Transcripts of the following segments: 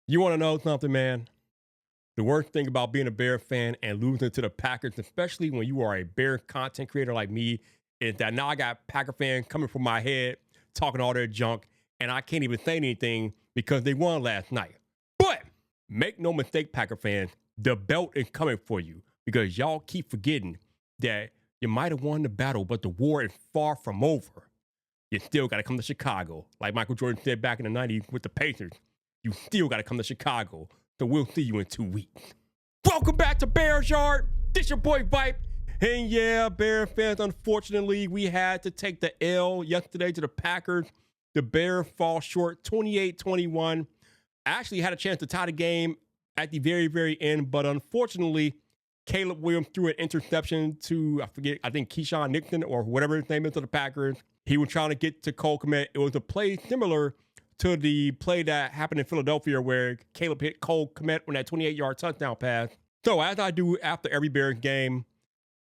You want to know something, man? The worst thing about being a Bear fan and losing to the Packers, especially when you are a Bear content creator like me, is that now I got Packer fans coming from my head talking all their junk, and I can't even say anything because they won last night. But make no mistake, Packer fans, the belt is coming for you because y'all keep forgetting that you might have won the battle, but the war is far from over. You still got to come to Chicago. Like Michael Jordan said back in the 90s with the Pacers, you still got to come to Chicago. So we'll see you in 2 weeks. Welcome back to Bears Yard. This your boy Vipe. And yeah, Bear fans, unfortunately, we had to take the L yesterday to the Packers. The Bears fall short 28-21. I actually had a chance to tie the game at the very, very end, but unfortunately, Caleb Williams threw an interception to, I think Keyshawn Nixon or whatever his name is to the Packers. He was trying to get to Cole Kmet. It was a play similar to the play that happened in Philadelphia where Caleb hit Cole Kmet on that 28-yard touchdown pass. So as I do after every Bears game,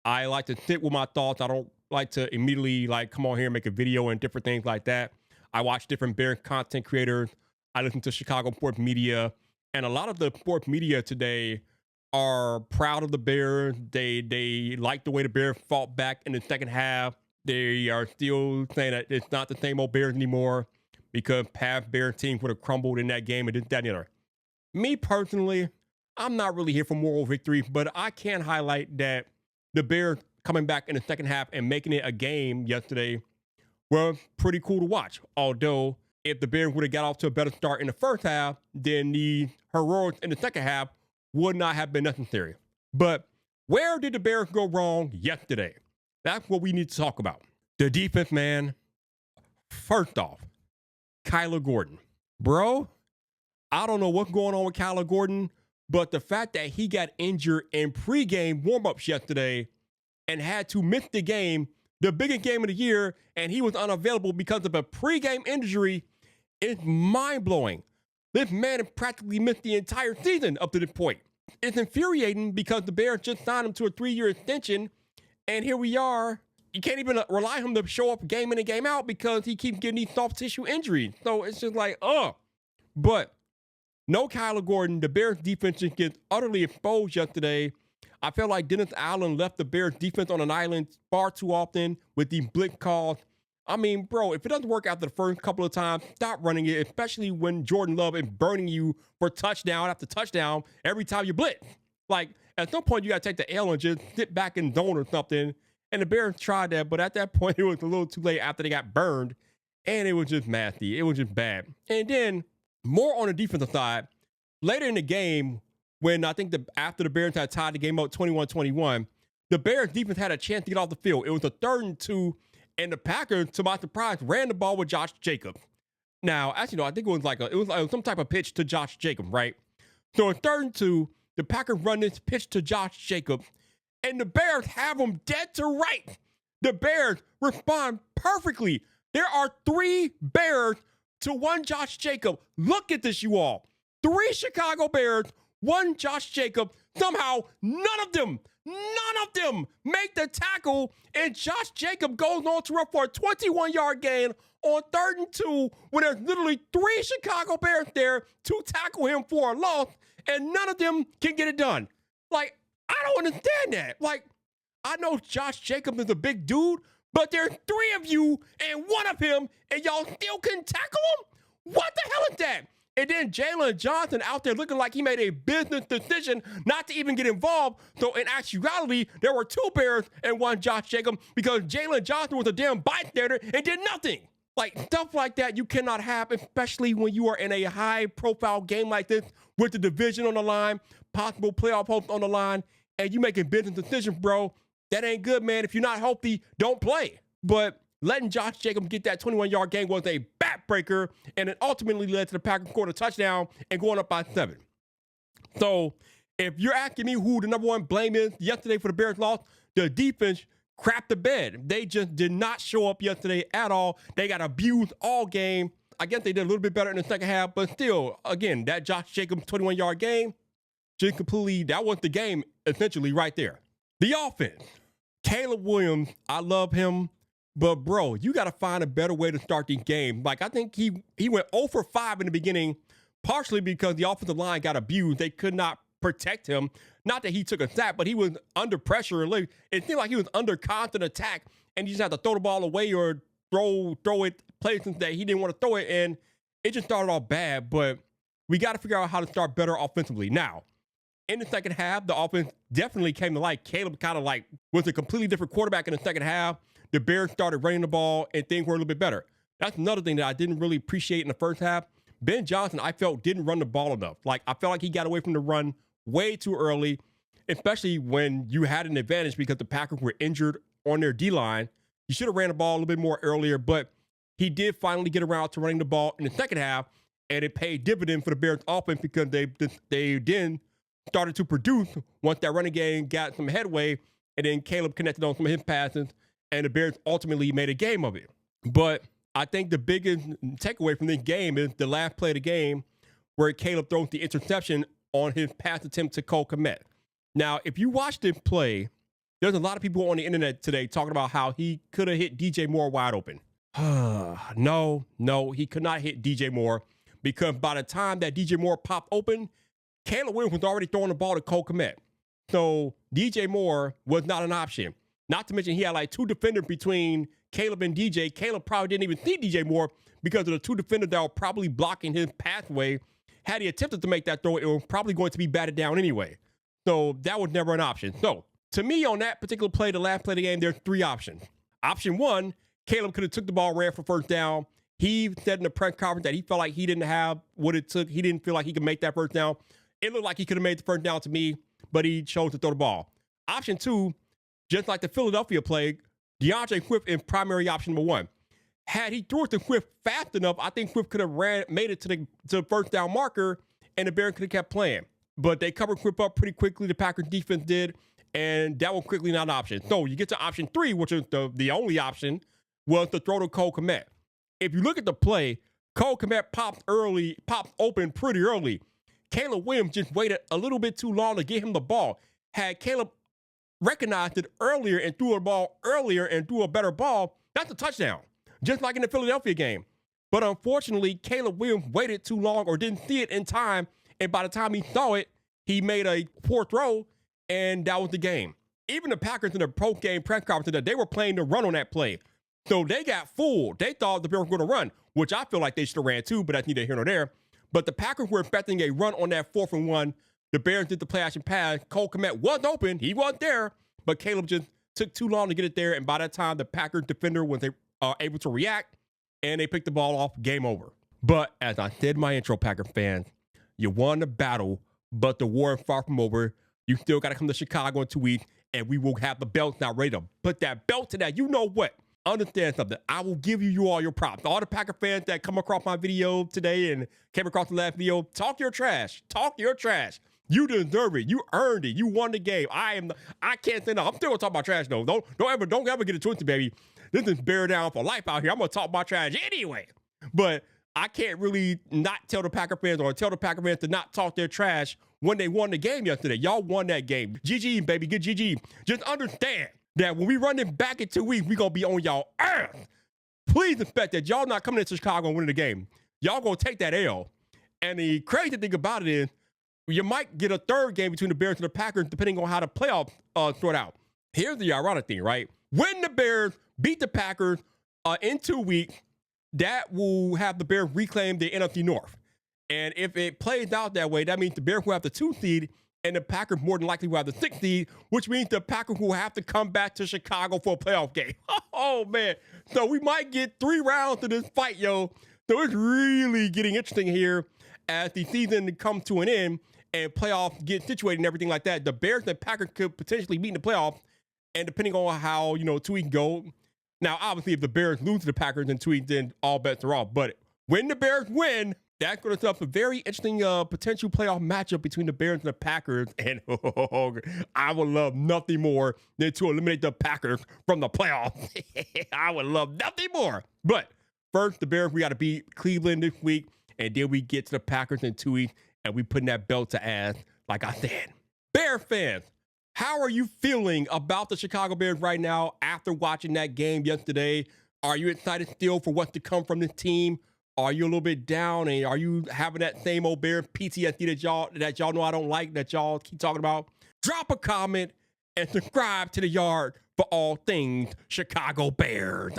I like to sit with my thoughts. I don't like to immediately come on here and make a video and different things like that. I watch different Bears content creators. I listen to Chicago sports media. And a lot of the sports media today are proud of the Bears. They like the way the Bears fought back in the second half. They are still saying that it's not the same old Bears anymore because past Bears teams would have crumbled in that game and this, that, and the other. Me personally, I'm not really here for moral victory, but I can highlight that the Bears coming back in the second half and making it a game yesterday were pretty cool to watch. Although, if the Bears would have got off to a better start in the first half, then the heroics in the second half would not have been necessary. But where did the Bears go wrong yesterday? That's what we need to talk about. The defense, man. First off, Kyler Gordon. Bro, I don't know what's going on with Kyler Gordon, but the fact that he got injured in pregame warmups yesterday and had to miss the game, the biggest game of the year, and he was unavailable because of a pregame injury is mind-blowing. This man has practically missed the entire season up to this point. It's infuriating because the Bears just signed him to a 3-year extension, and here we are. You can't even rely on him to show up game in and game out because he keeps getting these soft tissue injuries. So it's just But no Kyler Gordon. The Bears defense just gets utterly exposed yesterday. I felt like Dennis Allen left the Bears defense on an island far too often with these blitz calls. I mean, bro, if it doesn't work after the first couple of times, stop running it, especially when Jordan Love is burning you for touchdown after touchdown every time you blitz. Like, at some point, you got to take the L and just sit back in zone or something. And the Bears tried that, but at that point, it was a little too late after they got burned. And it was just nasty. It was just bad. And then, more on the defensive side, later in the game, when I think after the Bears had tied the game up 21-21, the Bears defense had a chance to get off the field. It was a 3rd and 2, and the Packers, to my surprise, ran the ball with Josh Jacobs. Now, actually, no, I think it was some type of pitch to Josh Jacobs, right? So in 3rd and 2, the Packers run this pitch to Josh Jacobs, and the Bears have him dead to right. The Bears respond perfectly. There are 3 Bears to 1 Josh Jacobs. Look at this, you all. 3 Chicago Bears, 1 Josh Jacobs. Somehow, none of them make the tackle, and Josh Jacobs goes on to run for a 21-yard gain on 3rd and 2 when there's literally 3 Chicago Bears there to tackle him for a loss, and none of them can get it done. Like, I don't understand that. Like, I know Josh Jacobs is a big dude, but there's 3 of you and 1 of him, and y'all still can tackle him? What the hell is that? And then Jalen Johnson out there looking like he made a business decision not to even get involved. So in actuality, there were 2 Bears and 1 Josh Jacobs because Jalen Johnson was a damn bystander and did nothing. Like, stuff like that you cannot have, especially when you are in a high-profile game like this with the division on the line, possible playoff hopes on the line, and you making business decisions, bro. That ain't good, man. If you're not healthy, don't play. But letting Josh Jacobs get that 21-yard gain was a backbreaker, and it ultimately led to the Packers scoring a touchdown and going up by 7. So if you're asking me who the number 1 blame is yesterday for the Bears loss, the defense crapped the bed. They just did not show up yesterday at all. They got abused all game. I guess they did a little bit better in the second half, but still, again, that Josh Jacobs 21-yard game, just completely, that was the game essentially right there. The offense. Caleb Williams, I love him. But, bro, you got to find a better way to start the game. Like, I think he went 0 for 5 in the beginning, partially because the offensive line got abused. They could not protect him. Not that he took a sack, but he was under pressure. It seemed like he was under constant attack, and you just had to throw the ball away or throw it places that he didn't want to throw it, and it just started off bad. But we got to figure out how to start better offensively. Now, in the second half, the offense definitely came to light. Caleb kind of was a completely different quarterback in the second half. The Bears started running the ball, and things were a little bit better. That's another thing that I didn't really appreciate in the first half. Ben Johnson, I felt, didn't run the ball enough. I felt like he got away from the run way too early, especially when you had an advantage because the Packers were injured on their D-line. You should have ran the ball a little bit more earlier, but he did finally get around to running the ball in the second half, and it paid dividend for the Bears offense because they then started to produce once that running game got some headway, and then Caleb connected on some of his passes, and the Bears ultimately made a game of it. But I think the biggest takeaway from this game is the last play of the game where Caleb throws the interception on his pass attempt to Cole Kmet. Now, if you watch this play, there's a lot of people on the internet today talking about how he could have hit DJ Moore wide open. No, he could not hit DJ Moore because by the time that DJ Moore popped open, Caleb Williams was already throwing the ball to Cole Kmet. So DJ Moore was not an option. Not to mention he had two defenders between Caleb and DJ. Caleb probably didn't even see DJ Moore because of the two defenders that were probably blocking his pathway. Had he attempted to make that throw, it was probably going to be batted down anyway. So that was never an option. So to me, on that particular play, the last play of the game, there's three options. Option one, Caleb could have took the ball, ran for first down. He said in the press conference that he felt like he didn't have what it took. He didn't feel like he could make that first down. It looked like he could have made the first down to me, but he chose to throw the ball. Option two, just like the Philadelphia play, DeAndre Swift is primary option number one. Had he threw it to Swift fast enough, I think Swift could have made it to the first down marker, and the Bears could have kept playing. But they covered Swift up pretty quickly. The Packers defense did, and that was quickly not an option. So you get to option three, which is the only option, was to throw to Cole Kmet. If you look at the play, Cole Kmet popped open pretty early. Caleb Williams just waited a little bit too long to get him the ball. Had Caleb recognized it earlier and threw a ball earlier and threw a better ball, that's a touchdown, just like in the Philadelphia game. But unfortunately, Caleb Williams waited too long or didn't see it in time, and by the time he saw it, he made a poor throw, and that was the game. Even the Packers in the post-game press conference today, they were playing the run on that play. So they got fooled. They thought the Bears were going to run, which I feel like they should have ran too, but that's neither here nor there. But the Packers were expecting a run on that 4th and 1. The Bears did the play action pass. Cole Kmet was open. He wasn't there, but Caleb just took too long to get it there. And by that time, the Packers defender was able to react, and they picked the ball off. Game over. But as I said in my intro, Packer fans, you won the battle, but the war is far from over. You still got to come to Chicago in 2 weeks, and we will have the belts now ready to put that belt to that. You know what? Understand something. I will give you all your props. All the Packer fans that come across my video today and came across the last video, talk your trash. Talk your trash. You deserve it. You earned it. You won the game. I can't say no. I'm still gonna talk about trash though. Don't ever get it twisted, baby. This is bear down for life out here. I'm gonna talk about trash anyway. But I can't really not tell the Packer fans or tell the Packer fans to not talk their trash when they won the game yesterday. Y'all won that game. GG, baby. Good GG. Just understand that when we run it back in 2 weeks, we gonna be on y'all earth. Please expect that y'all not coming into Chicago and winning the game. Y'all gonna take that L. And the crazy thing about it is, you might get a third game between the Bears and the Packers, depending on how the playoffs sort out. Here's the ironic thing, right? When the Bears beat the Packers in 2 weeks, that will have the Bears reclaim the NFC North. And if it plays out that way, that means the Bears will have the 2 seed, and the Packers more than likely will have the 6 seed, which means the Packers will have to come back to Chicago for a playoff game. Oh, man. So we might get 3 rounds to this fight, yo. So it's really getting interesting here as the season comes to an end and playoffs get situated and everything like that. The Bears and Packers could potentially meet in the playoffs, and depending on how, 2 weeks go. Now, obviously, if the Bears lose to the Packers in 2 weeks, then all bets are off. But when the Bears win, that's going to set up a very interesting potential playoff matchup between the Bears and the Packers. And I would love nothing more than to eliminate the Packers from the playoffs. I would love nothing more. But first, the Bears, we got to beat Cleveland this week. And then we get to the Packers in 2 weeks, and we putting that belt to ass, like I said. Bear fans, how are you feeling about the Chicago Bears right now after watching that game yesterday? Are you excited still for what's to come from this team? Are you a little bit down, and are you having that same old Bear PTSD that y'all know I don't like, that y'all keep talking about? Drop a comment and subscribe to the Yard for all things Chicago Bears.